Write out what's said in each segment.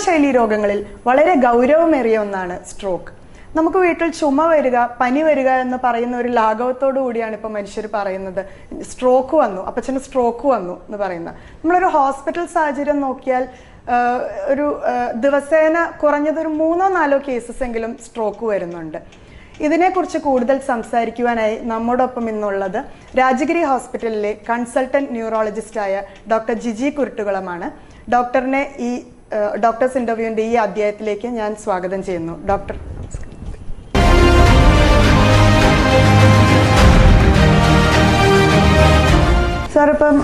ജീവിതശൈലി രോഗങ്ങളിൽ വളരെ ഗൗരവമേറിയ ഒന്നാണ് സ്ട്രോക്ക്. നമുക്ക് വീട്ടിൽ ചുമ വരിക, പനി വരിക എന്ന് പറയുന്ന ഒരു ലാഘവത്തോടു കൂടിയാണ് ഇപ്പോൾ മനുഷ്യർ പറയുന്നത്. സ്ട്രോക്ക് വന്നു, അപ്പച്ചന് സ്ട്രോക്ക് വന്നു എന്ന് പറയുന്നത്. നമ്മളൊരു ഹോസ്പിറ്റൽ സാഹചര്യം നോക്കിയാൽ ഒരു ദിവസേന കുറഞ്ഞതൊരു 3-4 കേസസ് എങ്കിലും സ്ട്രോക്ക് വരുന്നുണ്ട്. ഇതിനെക്കുറിച്ച് കൂടുതൽ സംസാരിക്കുവാനായി നമ്മോടൊപ്പം ഇന്നുള്ളത് രാജഗിരി ഹോസ്പിറ്റലിലെ കൺസൾട്ടന്റ് ന്യൂറോളജിസ്റ്റായ ഡോക്ടർ ജിജി കുരുട്ടുകുളമാണ്. ഡോക്ടറിനെ ഈ ഡോക്ടേഴ്സ് ഇന്റർവ്യൂവിന്റെ ഈ അധ്യായത്തിലേക്ക് ഞാൻ സ്വാഗതം ചെയ്യുന്നു. ഡോക്ടർ സാർ, ഇപ്പം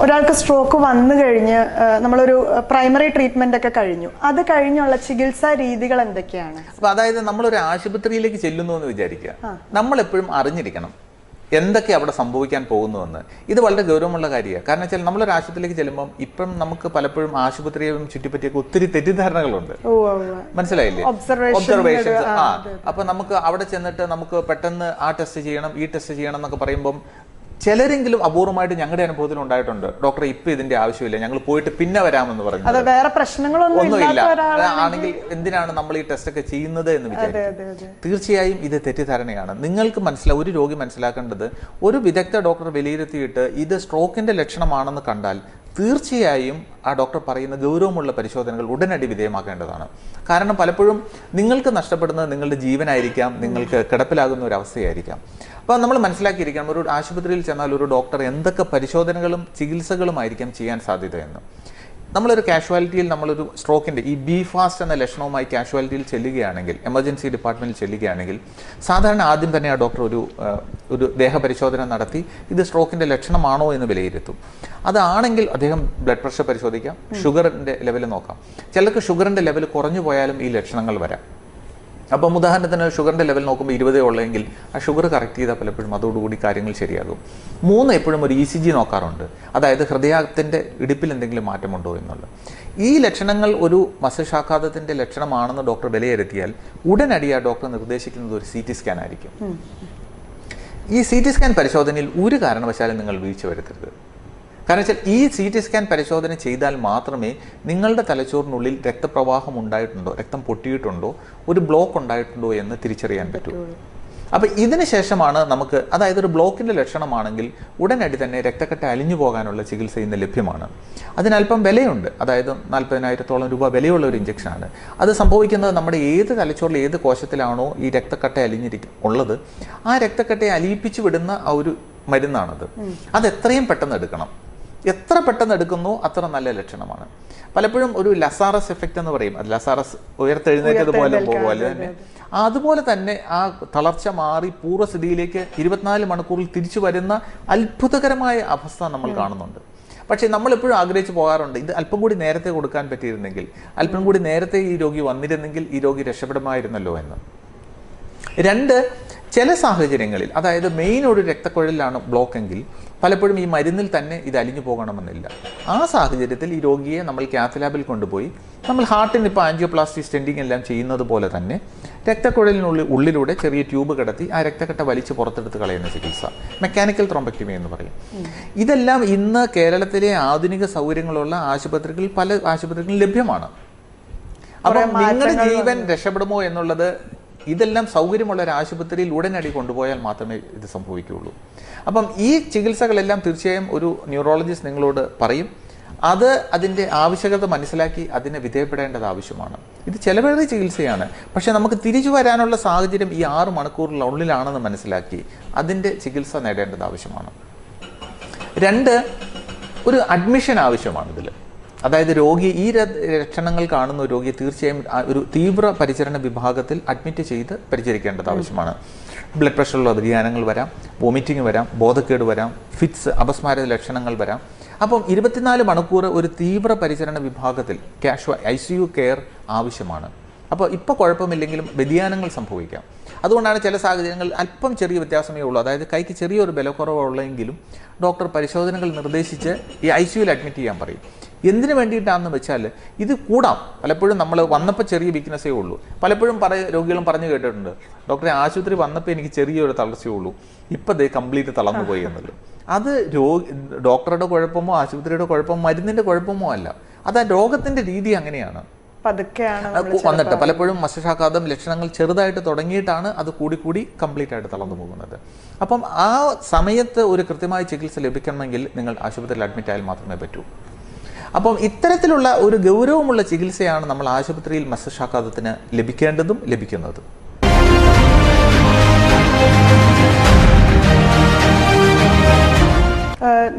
ഒരാൾക്ക് സ്ട്രോക്ക് വന്നു കഴിഞ്ഞ് നമ്മളൊരു പ്രൈമറി ട്രീറ്റ്മെന്റ് ഒക്കെ കഴിഞ്ഞു, അത് കഴിഞ്ഞുള്ള ചികിത്സാ രീതികൾ എന്തൊക്കെയാണ്? അതായത് നമ്മളൊരു ആശുപത്രിയിലേക്ക് ചെല്ലുന്നു എന്ന് വിചാരിക്കുക, നമ്മൾ എപ്പോഴും അറിഞ്ഞിരിക്കണം എന്തൊക്കെ അവിടെ സംഭവിക്കാൻ പോകുന്നുവെന്ന്. ഇത് വളരെ ഗൗരവമുള്ള കാര്യമാണ്. കാരണം വെച്ചാൽ നമ്മളൊരു ആശുപത്രിയിലേക്ക് ചെല്ലുമ്പോൾ ഇപ്പം നമുക്ക് പലപ്പോഴും ആശുപത്രിയും ചുറ്റിപ്പറ്റിയൊക്കെ ഒത്തിരി തെറ്റിദ്ധാരണകളുണ്ട്. മനസ്സിലായില്ലേ? ഒബ്സർവേഷൻസ്. അപ്പൊ നമുക്ക് അവിടെ ചെന്നിട്ട് നമുക്ക് പെട്ടെന്ന് ആ ടെസ്റ്റ് ചെയ്യണം, ഈ ടെസ്റ്റ് ചെയ്യണം എന്നൊക്കെ പറയുമ്പം ചിലരെങ്കിലും അപൂർവമായിട്ട് ഞങ്ങളുടെ അനുഭവത്തിൽ ഉണ്ടായിട്ടുണ്ട്, ഡോക്ടറെ ഇപ്പൊ ഇതിന്റെ ആവശ്യമില്ല, ഞങ്ങൾ പോയിട്ട് പിന്നെ വരാമെന്ന് പറഞ്ഞു. വേറെ പ്രശ്നങ്ങളൊന്നുമില്ല ആണെങ്കിൽ എന്തിനാണ് നമ്മൾ ഈ ടെസ്റ്റ് ഒക്കെ ചെയ്യുന്നത് എന്ന് വിചാരിക്കും. തീർച്ചയായും ഇത് തെറ്റിദ്ധാരണയാണ്. നിങ്ങൾക്ക് ഒരു രോഗി മനസ്സിലാക്കേണ്ടത്, ഒരു വിദഗ്ധ ഡോക്ടർ വിലയിരുത്തിയിട്ട് ഇത് സ്ട്രോക്കിന്റെ ലക്ഷണമാണെന്ന് കണ്ടാൽ തീർച്ചയായും ആ ഡോക്ടർ പറയുന്ന ഗൗരവമുള്ള പരിശോധനകൾ ഉടനടി വിധേയമാക്കേണ്ടതാണ്. കാരണം പലപ്പോഴും നിങ്ങൾക്ക് നഷ്ടപ്പെടുന്നത് നിങ്ങളുടെ ജീവനായിരിക്കാം, നിങ്ങൾക്ക് കിടപ്പിലാകുന്ന ഒരു അവസ്ഥയായിരിക്കാം. അപ്പോൾ നമ്മൾ മനസ്സിലാക്കിയിരിക്കണം, ഒരു ആശുപത്രിയിൽ ചെന്നാൽ ഒരു ഡോക്ടർ എന്തൊക്കെ പരിശോധനകളും ചികിത്സകളുമായിരിക്കാം ചെയ്യാൻ സാധ്യതയെന്ന്. നമ്മളൊരു കാഷ്വാലിറ്റിയിൽ നമ്മളൊരു സ്ട്രോക്കിൻ്റെ ഈ ബി ഫാസ്റ്റ് എന്ന ലക്ഷണവുമായി കാഷ്വാലിറ്റിയിൽ ചെല്ലുകയാണെങ്കിൽ, എമർജൻസി ഡിപ്പാർട്ട്മെൻറ്റിൽ ചെല്ലുകയാണെങ്കിൽ സാധാരണ ആദ്യം തന്നെ ആ ഡോക്ടർ ഒരു ദേഹപരിശോധന നടത്തി ഇത് സ്ട്രോക്കിൻ്റെ ലക്ഷണമാണോ എന്ന് വിലയിരുത്തും. അതാണെങ്കിൽ അദ്ദേഹം ബ്ലഡ് പ്രഷർ പരിശോധിക്കാം, ഷുഗറിൻ്റെ ലെവൽ നോക്കാം. ചിലർക്ക് ഷുഗറിൻ്റെ ലെവൽ കുറഞ്ഞു പോയാലും ഈ ലക്ഷണങ്ങൾ വരാം. അപ്പം ഉദാഹരണത്തിന് ഷുഗറിൻ്റെ ലെവൽ നോക്കുമ്പോൾ 20 ഉള്ളെങ്കിൽ ആ ഷുഗർ കറക്റ്റ് ചെയ്താൽ പലപ്പോഴും അതോടുകൂടി കാര്യങ്ങൾ ശരിയാകും. 3 എപ്പോഴും ഒരു ECG നോക്കാറുണ്ട്, അതായത് ഹൃദയത്തിൻ്റെ ഇടിപ്പിൽ എന്തെങ്കിലും മാറ്റമുണ്ടോ എന്നുള്ളത്. ഈ ലക്ഷണങ്ങൾ ഒരു മസ്തിഷ്കാഘാതത്തിൻ്റെ ലക്ഷണമാണെന്ന് ഡോക്ടർ വിലയിരുത്തിയാൽ ഉടനടി ആ ഡോക്ടർ നിർദ്ദേശിക്കുന്നത് ഒരു CT സ്കാൻ ആയിരിക്കും. ഈ CT സ്കാൻ പരിശോധനയിൽ ഒരു കാരണവശാലും നിങ്ങൾ വീഴ്ച വരുത്തരുത്. കാരണം വെച്ചാൽ ഈ CT സ്കാൻ പരിശോധന ചെയ്താൽ മാത്രമേ നിങ്ങളുടെ തലച്ചോറിനുള്ളിൽ രക്തപ്രവാഹം ഉണ്ടായിട്ടുണ്ടോ, രക്തം പൊട്ടിയിട്ടുണ്ടോ, ഒരു ബ്ലോക്ക് ഉണ്ടായിട്ടുണ്ടോ എന്ന് തിരിച്ചറിയാൻ പറ്റൂ. അപ്പോൾ ഇതിന് ശേഷമാണ് നമുക്ക്, അതായത് ഒരു ബ്ലോക്കിൻ്റെ ലക്ഷണമാണെങ്കിൽ ഉടനടി തന്നെ രക്തക്കട്ട അലിഞ്ഞു പോകാനുള്ള ചികിത്സ ഇന്ന് ലഭ്യമാണ്. അതിനല്പം വിലയുണ്ട്, അതായത് 40,000-ഓളം രൂപ വിലയുള്ള ഒരു ഇഞ്ചക്ഷനാണ്. അത് സംഭവിക്കുന്നത് നമ്മുടെ ഏത് തലച്ചോറിൽ ഏത് കോശത്തിലാണോ ഈ രക്തക്കട്ട ഉള്ളത്, ആ രക്തക്കട്ടയെ അലിയിപ്പിച്ചു വിടുന്ന ആ ഒരു മരുന്നാണത്. അത് എത്രയും പെട്ടെന്ന് എടുക്കണം. എത്ര പെട്ടെന്ന് എടുക്കുന്നോ അത്ര നല്ല ലക്ഷണമാണ്. പലപ്പോഴും ഒരു ലസാറസ് എഫക്റ്റ് എന്ന് പറയും, അത് ലസാറസ് ഉയർത്തെഴുന്നേറ്റതുപോലെ തന്നെ, അതുപോലെ തന്നെ ആ തളർച്ച മാറി പൂർവ്വസ്ഥിതിയിലേക്ക് 24 മണിക്കൂറിൽ തിരിച്ചു വരുന്ന അത്ഭുതകരമായ അവസ്ഥ നമ്മൾ കാണുന്നുണ്ട്. പക്ഷേ നമ്മളെപ്പോഴും ആഗ്രഹിച്ചു പോകാറുണ്ട്, ഇത് അല്പം കൂടി നേരത്തെ കൊടുക്കാൻ പറ്റിയിരുന്നെങ്കിൽ, അല്പം കൂടി നേരത്തെ ഈ രോഗി വന്നിരുന്നെങ്കിൽ ഈ രോഗി രക്ഷപ്പെടുമായിരുന്നല്ലോ എന്ന്. 2, ചില സാഹചര്യങ്ങളിൽ, അതായത് മെയിൻ ഒരു രക്തക്കുഴലിലാണ് ബ്ലോക്ക് എങ്കിൽ പലപ്പോഴും ഈ മരുന്നിൽ തന്നെ ഇത് അലിഞ്ഞു പോകണമെന്നില്ല. ആ സാഹചര്യത്തിൽ ഈ രോഗിയെ നമ്മൾ കാത്ത് ലാബിൽ കൊണ്ടുപോയി നമ്മൾ ഹാർട്ടിന് ഇപ്പോൾ ആൻജിയോപ്ലാസ്റ്റി സ്റ്റെൻഡിങ് എല്ലാം ചെയ്യുന്നത് പോലെ തന്നെ ഉള്ളിലൂടെ ചെറിയ ട്യൂബ് കിടത്തി ആ രക്തക്കട്ട വലിച്ച് പുറത്തെടുത്ത് കളയുന്ന ചികിത്സ, മെക്കാനിക്കൽ ത്രോംബക്ടമി എന്ന് പറയും. ഇതെല്ലാം ഇന്ന് കേരളത്തിലെ ആധുനിക സൗകര്യങ്ങളുള്ള ആശുപത്രികളിൽ പല ആശുപത്രികളിലും ലഭ്യമാണ്. അപ്പം നിങ്ങളുടെ ജീവൻ രക്ഷപ്പെടുമോ എന്നുള്ളത് ഇതെല്ലാം സൗകര്യമുള്ള ഒരു ആശുപത്രിയിൽ ഉടനടി കൊണ്ടുപോയാൽ മാത്രമേ ഇത് സംഭവിക്കുകയുള്ളൂ. അപ്പം ഈ ചികിത്സകളെല്ലാം തീർച്ചയായും ഒരു ന്യൂറോളജിസ്റ്റ് നിങ്ങളോട് പറയും. അതിൻ്റെ ആവശ്യകത മനസ്സിലാക്കി അതിനെ വിധേയപ്പെടേണ്ടത് ആവശ്യമാണ്. ഇത് ചെലവേറിയ ചികിത്സയാണ്, പക്ഷെ നമുക്ക് തിരിച്ചു വരാനുള്ള സാഹചര്യം ഈ 6 മണിക്കൂറിനുള്ളിലാണെന്ന് മനസ്സിലാക്കി അതിൻ്റെ ചികിത്സ നേടേണ്ടത് ആവശ്യമാണ്. 2, ഒരു അഡ്മിഷൻ ആവശ്യമാണ് ഇതിൽ. അതായത് രോഗി ഈ ലക്ഷണങ്ങൾ കാണുന്ന രോഗിയെ തീർച്ചയായും ഒരു തീവ്ര പരിചരണ വിഭാഗത്തിൽ അഡ്മിറ്റ് ചെയ്ത് പരിചരിക്കേണ്ടത് ആവശ്യമാണ്. ബ്ലഡ് പ്രഷറിലുള്ള വ്യതിയാനങ്ങൾ വരാം, വോമിറ്റിംഗ് വരാം, ബോധക്കേട് വരാം, ഫിറ്റ്സ്, അപസ്മാര ലക്ഷണങ്ങൾ വരാം. അപ്പം 24 മണിക്കൂർ ഒരു തീവ്ര പരിചരണ വിഭാഗത്തിൽ ICU കെയർ ആവശ്യമാണ്. അപ്പോൾ ഇപ്പോൾ കുഴപ്പമില്ലെങ്കിലും വ്യതിയാനങ്ങൾ സംഭവിക്കാം. അതുകൊണ്ടാണ് ചില സാഹചര്യങ്ങളിൽ അല്പം ചെറിയ വ്യത്യാസമേ ഉള്ളൂ, അതായത് കൈക്ക് ചെറിയൊരു ബലക്കുറവുള്ളെങ്കിലും ഡോക്ടർ പരിശോധനകൾ നിർദ്ദേശിച്ച് ഈ ICUയിൽ അഡ്മിറ്റ് ചെയ്യാൻ പറയും. എന്തിനു വേണ്ടിയിട്ടാണെന്ന് വെച്ചാൽ ഇത് കൂടാം. പലപ്പോഴും നമ്മൾ വന്നപ്പോൾ ചെറിയ വീക്ക്നെസ്സേ ഉള്ളൂ. പലപ്പോഴും രോഗികളും പറഞ്ഞു കേട്ടിട്ടുണ്ട്, ഡോക്ടറെ ആശുപത്രി വന്നപ്പോൾ എനിക്ക് ചെറിയൊരു തളർച്ചയേ ഉള്ളൂ, ഇപ്പം ദേ കംപ്ലീറ്റ് തളർന്നു പോയി എന്നുള്ളത്. അത് ഡോക്ടറുടെ കുഴപ്പമോ ആശുപത്രിയുടെ കുഴപ്പമോ മരുന്നിൻ്റെ കുഴപ്പമോ അല്ല, അത് ആ രോഗത്തിൻ്റെ രീതി അങ്ങനെയാണ്. പതുക്കെയാണ് വന്നിട്ട് പലപ്പോഴും മസ്തിഷ്കാഘാതം ലക്ഷണങ്ങൾ ചെറുതായിട്ട് തുടങ്ങിയിട്ടാണ് അത് കൂടി കംപ്ലീറ്റ് ആയിട്ട് തളർന്നു പോകുന്നത്. അപ്പം ആ സമയത്ത് ഒരു കൃത്യമായ ചികിത്സ ലഭിക്കണമെങ്കിൽ നിങ്ങൾ ആശുപത്രിയിൽ അഡ്മിറ്റ് ആയാൽ മാത്രമേ പറ്റൂ. അപ്പം ഇത്തരത്തിലുള്ള ഒരു ഗൗരവമുള്ള ചികിത്സയാണ് നമ്മൾ ആശുപത്രിയിൽ മസ്തിഷ്കാഘാതത്തിന് ലഭിക്കേണ്ടതും ലഭിക്കുന്നതും.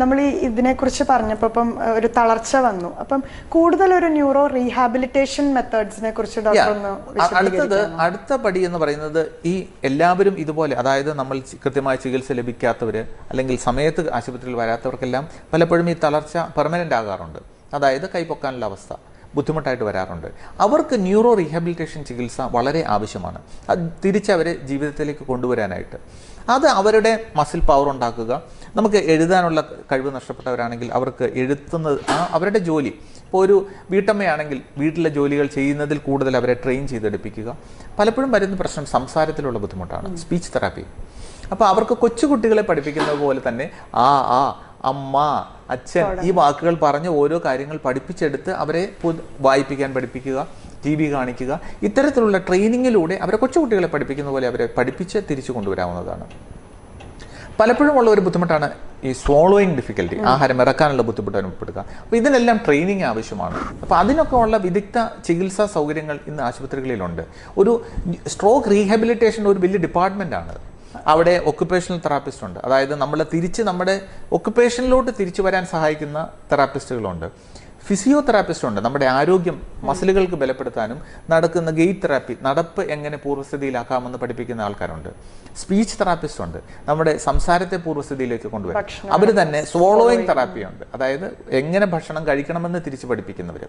നമ്മൾ ഇതിനെക്കുറിച്ച് പറഞ്ഞപ്പോൾ ഇപ്പം ഒരു തളർച്ച വന്നു, അപ്പം കൂടുതൽ ഒരു ന്യൂറോ റീഹാബിലിറ്റേഷൻ മെത്തേഡ്സിനെ കുറിച്ച് ഡോക്ടർ ഒന്ന് അടുത്ത പടി എന്ന് പറയുന്നത് ഈ എല്ലാവരും ഇതുപോലെ, അതായത് നമ്മൾ കൃത്യമായ ചികിത്സ ലഭിക്കാത്തവര് അല്ലെങ്കിൽ സമയത്ത് ആശുപത്രിയിൽ വരാത്തവർക്കെല്ലാം പലപ്പോഴും ഈ തളർച്ച പെർമനന്റ് ആകാറുണ്ട്. അതായത് കൈപ്പൊക്കാനുള്ള അവസ്ഥ ബുദ്ധിമുട്ടായിട്ട് വരാറുണ്ട്. അവർക്ക് ന്യൂറോ റീഹാബിലിറ്റേഷൻ ചികിത്സ വളരെ ആവശ്യമാണ്. അത് തിരിച്ചവരെ ജീവിതത്തിലേക്ക് കൊണ്ടുവരാനായിട്ട്. അത് അവരുടെ മസിൽ പവർ ഉണ്ടാക്കുക. നമുക്ക് എഴുതാനുള്ള കഴിവ് നഷ്ടപ്പെട്ടവരാണെങ്കിൽ അവർക്ക് എഴുതുന്നത് അവരുടെ ജോലി, ഇപ്പോൾ ഒരു വീട്ടമ്മയാണെങ്കിൽ വീട്ടിലെ ജോലികൾ ചെയ്യുന്നതിൽ കൂടുതൽ അവരെ ട്രെയിൻ ചെയ്തെടുപ്പിക്കുക. പലപ്പോഴും വരുന്ന പ്രശ്നം സംസാരത്തിലുള്ള ബുദ്ധിമുട്ടാണ്, സ്പീച്ച് തെറാപ്പി. അപ്പോൾ അവർക്ക് കൊച്ചുകുട്ടികളെ പഠിപ്പിക്കുന്നത് പോലെ തന്നെ അമ്മ, അച്ഛൻ ഈ വാക്കുകൾ പറഞ്ഞ് ഓരോ കാര്യങ്ങൾ പഠിപ്പിച്ചെടുത്ത് അവരെ വായിപ്പിക്കാൻ പഠിപ്പിക്കുക, TV കാണിക്കുക. ഇത്തരത്തിലുള്ള ട്രെയിനിങ്ങിലൂടെ അവരെ കൊച്ചുകുട്ടികളെ പഠിപ്പിക്കുന്ന പോലെ അവരെ പഠിപ്പിച്ച് തിരിച്ചു കൊണ്ടുവരാവുന്നതാണ്. പലപ്പോഴും ഉള്ള ഒരു ബുദ്ധിമുട്ടാണ് ഈ സ്വോളോയിങ് ഡിഫിക്കൽറ്റി, ആഹാരം ഇറക്കാനുള്ള ബുദ്ധിമുട്ട് അനുഭവപ്പെടുക. അപ്പോൾ ഇതിനെല്ലാം ട്രെയിനിങ് ആവശ്യമാണ്. അപ്പോൾ അതിനൊക്കെ ഉള്ള വിദഗ്ധ ചികിത്സാ സൗകര്യങ്ങൾ ഇന്ന് ആശുപത്രികളിലുണ്ട്. ഒരു സ്ട്രോക്ക് റീഹാബിലിറ്റേഷൻ ഒരു വലിയ ഡിപ്പാർട്ട്മെൻറ്റാണ്. അവിടെ ഒക്കുപേഷണൽ തെറാപ്പിസ്റ്റ് ഉണ്ട്, അതായത് നമ്മുടെ ഒക്കുപേഷനിലോട്ട് തിരിച്ചു വരാൻ സഹായിക്കുന്ന തെറാപ്പിസ്റ്റുകളുണ്ട്. ഫിസിയോതെറാപ്പിസ്റ്റ് ഉണ്ട്, നമ്മുടെ ആരോഗ്യം മസിലുകൾക്ക് ബലപ്പെടുത്താനും നടക്കുന്ന ഗെയ്റ്റ് തെറാപ്പി, നടപ്പ് എങ്ങനെ പൂർവ്വസ്ഥിതിയിലാക്കാമെന്ന് പഠിപ്പിക്കുന്ന ആൾക്കാരുണ്ട്. സ്പീച്ച് തെറാപ്പിസ്റ്റ് ഉണ്ട്, നമ്മുടെ സംസാരത്തെ പൂർവ്വസ്ഥിതിയിലേക്ക് കൊണ്ടുവരും. അവർ തന്നെ സ്വോളോയിങ് തെറാപ്പി ഉണ്ട്, അതായത് എങ്ങനെ ഭക്ഷണം കഴിക്കണമെന്ന് തിരിച്ചു പഠിപ്പിക്കുന്നവർ.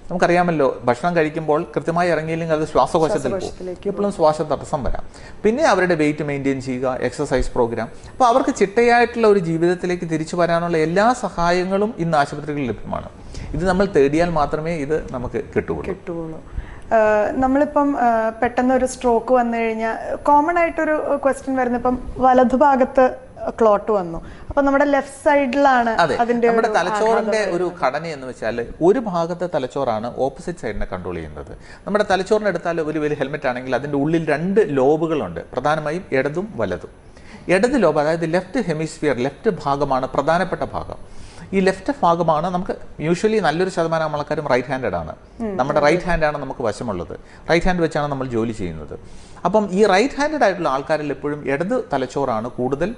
നമുക്കറിയാമല്ലോ, ഭക്ഷണം കഴിക്കുമ്പോൾ കൃത്യമായി ഇറങ്ങിയില്ലെങ്കിൽ അത് ശ്വാസകോശത്തിൽ പോകും, എപ്പോഴും ശ്വാസ തടസ്സം വരാം. പിന്നെ അവരുടെ വെയിറ്റ് മെയിൻറ്റെയിൻ ചെയ്യുക, എക്സസൈസ് പ്രോഗ്രാം. അപ്പോൾ അവർക്ക് ചിട്ടയായിട്ടുള്ള ഒരു ജീവിതത്തിലേക്ക് തിരിച്ചു വരാനുള്ള എല്ലാ സഹായങ്ങളും ഇന്ന് ആശുപത്രികളിൽ ലഭ്യമാണ്. ഇത് നമ്മൾ തേടിയാൽ മാത്രമേ ഇത് നമുക്ക് കിട്ടുകയുള്ളൂ. നമ്മളിപ്പം പെട്ടെന്ന് ഒരു സ്ട്രോക്ക് വന്നു കഴിഞ്ഞാൽ കോമൺ ആയിട്ടൊരു ക്വസ്റ്റ്യൻ വരുന്നത്, ഇപ്പം വലതുഭാഗത്ത് ക്ലോട്ട് വന്നു, അപ്പൊ നമ്മുടെ ലെഫ്റ്റ് സൈഡിലാണ് അതിന്റെ നമ്മുടെ തലച്ചോറിന്റെ ഒരു ഘടന എന്ന് വെച്ചാൽ ഒരു ഭാഗത്തെ തലച്ചോറാണ് ഓപ്പോസിറ്റ് സൈഡിനെ കൺട്രോൾ ചെയ്യുന്നത്. നമ്മുടെ തലച്ചോറിന് എടുത്താൽ ഒരു വലിയ ഹെൽമെറ്റ് ആണെങ്കിൽ അതിന്റെ ഉള്ളിൽ 2 ലോബുകളുണ്ട്, പ്രധാനമായും ഇടതും വലതും. ഇടത് ലോബ്, അതായത് ലെഫ്റ്റ് ഹെമിസ്ഫിയർ, ലെഫ്റ്റ് ഭാഗമാണ് പ്രധാനപ്പെട്ട ഭാഗം. ഈ ലെഫ്റ്റ് ഭാഗമാണ് നമുക്ക് യൂഷ്വലി നല്ലൊരു ശതമാനം ആൾക്കാരും റൈറ്റ് ഹാൻഡഡ് ആണ്. നമ്മുടെ റൈറ്റ് ഹാൻഡാണ് നമുക്ക് വശമുള്ളത്, റൈറ്റ് ഹാൻഡ് വെച്ചാണ് നമ്മൾ ജോലി ചെയ്യുന്നത്. അപ്പം ഈ റൈറ്റ് ഹാൻഡഡ് ആയിട്ടുള്ള ആൾക്കാരിൽ എപ്പോഴും ഇടത് തലച്ചോറാണ് കൂടുതൽ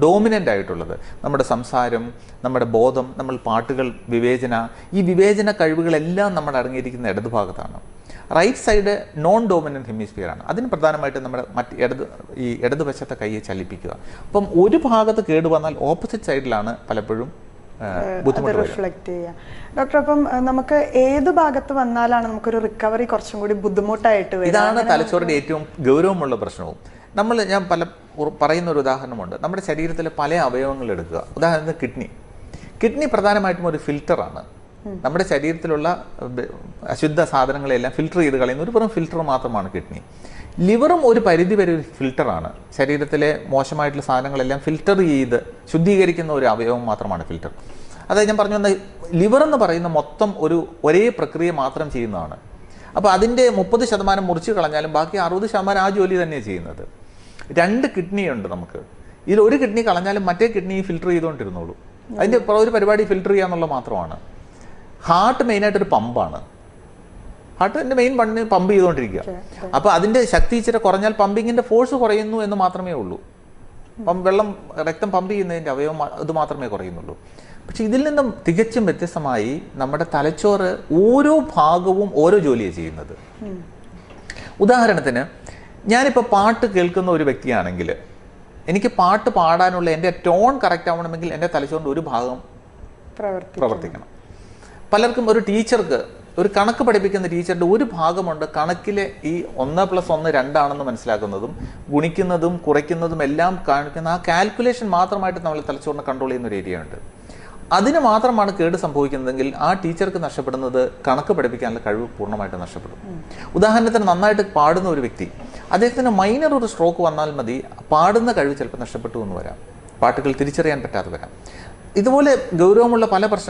ഡോമിനൻ്റ് ആയിട്ടുള്ളത്. നമ്മുടെ സംസാരം, നമ്മുടെ ബോധം, നമ്മൾ പാട്ടുകൾ, ഈ വിവേചന കഴിവുകളെല്ലാം നമ്മൾ അടങ്ങിയിരിക്കുന്ന ഇടത് ഭാഗത്താണ്. Right side non dominant hemisphere ആണ്. അതിന് പ്രധാനമായിട്ട് നമ്മുടെ ഇടതുവശത്തെ കൈയെ ചലിപ്പിക്കുക. അപ്പം ഒരു ഭാഗത്ത് കേടുവന്നാൽ ഓപ്പോസിറ്റ് സൈഡിലാണ് പലപ്പോഴും റിഫ്ലക്ട് ചെയ്യുക. ഡോക്ടർ, അപ്പം നമുക്ക് ഏത് ഭാഗത്ത് വന്നാലാണ് നമുക്കൊരു റിക്കവറി കുറച്ചും കൂടി ബുദ്ധിമുട്ടായിട്ട് വരിക? ഇതാണ് തലച്ചോറിന്റെ ഏറ്റവും ഗൗരവമുള്ള പ്രശ്നവും. ഞാൻ പറയുന്ന ഒരു ഉദാഹരണമുണ്ട്. നമ്മുടെ ശരീരത്തിലെ പല അവയവങ്ങൾ എടുക്കുക. ഉദാഹരണത്തിന് കിഡ്നി പ്രധാനമായിട്ടും ഒരു ഫിൽറ്ററാണ്. നമ്മുടെ ശരീരത്തിലുള്ള അശുദ്ധ സാധനങ്ങളെല്ലാം ഫിൽറ്റർ ചെയ്ത് കളയുന്ന ഒരു വെറും ഫിൽറ്റർ മാത്രമാണ് കിഡ്നി. ലിവറും ഒരു പരിധി വരെ ഒരു ഫിൽറ്ററാണ്. ശരീരത്തിലെ മോശമായിട്ടുള്ള സാധനങ്ങളെല്ലാം ഫിൽറ്റർ ചെയ്ത് ശുദ്ധീകരിക്കുന്ന ഒരു അവയവം മാത്രമാണ് ഫിൽറ്റർ. അതായത് ഞാൻ പറഞ്ഞു വന്ന ലിവർ എന്ന് പറയുന്ന മൊത്തം ഒരേ പ്രക്രിയ മാത്രം ചെയ്യുന്നതാണ്. അപ്പോൾ അതിൻ്റെ 30% മുറിച്ച് കളഞ്ഞാലും ബാക്കി 60% ആ ജോലി തന്നെയാണ് ചെയ്യുന്നത്. 2 കിഡ്നി ഉണ്ട് നമുക്ക്. ഇതിൽ ഒരു കിഡ്നി കളഞ്ഞാലും മറ്റേ കിഡ്നി ഫിൽറ്റർ ചെയ്തുകൊണ്ടിരുന്നുള്ളൂ. അതിൻ്റെ ഒരു പരിപാടി ഫിൽറ്റർ ചെയ്യുക എന്നുള്ളത് മാത്രമാണ്. ഹാർട്ട് മെയിനായിട്ടൊരു പമ്പാണ്. ഹാർട്ടിൻ്റെ മെയിൻ പമ്പ് ചെയ്തുകൊണ്ടിരിക്കുക. അപ്പോൾ അതിൻ്റെ ശക്തി ഇച്ചിരി കുറഞ്ഞാൽ പമ്പിങ്ങിൻ്റെ ഫോഴ്സ് കുറയുന്നു എന്ന് മാത്രമേ ഉള്ളൂ. രക്തം പമ്പ് ചെയ്യുന്നതിൻ്റെ അവയവം അത് മാത്രമേ കുറയുന്നുള്ളൂ. പക്ഷെ ഇതിൽ നിന്നും തികച്ചും വ്യത്യസ്തമായി നമ്മുടെ തലച്ചോറ് ഓരോ ഭാഗവും ഓരോ ജോലിയാണ് ചെയ്യുന്നത്. ഉദാഹരണത്തിന്, ഞാനിപ്പോൾ പാട്ട് കേൾക്കുന്ന ഒരു വ്യക്തിയാണെങ്കിൽ എനിക്ക് പാട്ട് പാടാനുള്ള എൻ്റെ ടോൺ കറക്റ്റ് ആവണമെങ്കിൽ എൻ്റെ തലച്ചോറിൻ്റെ ഒരു ഭാഗം പ്രവർത്തിക്കണം. പലർക്കും ഒരു ടീച്ചർക്ക്, ഒരു കണക്ക് പഠിപ്പിക്കുന്ന ടീച്ചറുടെ ഒരു ഭാഗമുണ്ട് കണക്കിലെ ഈ 1+1 2 മനസ്സിലാക്കുന്നതും ഗുണിക്കുന്നതും കുറയ്ക്കുന്നതും എല്ലാം കാണിക്കുന്ന ആ കാൽക്കുലേഷൻ മാത്രമായിട്ട് നമ്മൾ തലച്ചോറിനെ കൺട്രോൾ ചെയ്യുന്ന ഒരു ഏരിയ ഉണ്ട്. അതിന് മാത്രമാണ് കേട് സംഭവിക്കുന്നതെങ്കിൽ ആ ടീച്ചർക്ക് നഷ്ടപ്പെടുന്നത് കണക്ക് പഠിപ്പിക്കാനുള്ള കഴിവ് പൂർണ്ണമായിട്ട് നഷ്ടപ്പെടും. ഉദാഹരണത്തിന്, നന്നായിട്ട് പാടുന്ന ഒരു വ്യക്തി, അദ്ദേഹത്തിന് മൈനർ ഒരു സ്ട്രോക്ക് വന്നാൽ മതി, പാടുന്ന കഴിവ് ചിലപ്പോൾ നഷ്ടപ്പെട്ടു എന്ന് വരാം, പാട്ടുകൾ തിരിച്ചറിയാൻ പറ്റാതെ വരാം. ഇതുപോലെ ഗൗരവമുള്ള പല പ്രശ്നങ്ങൾ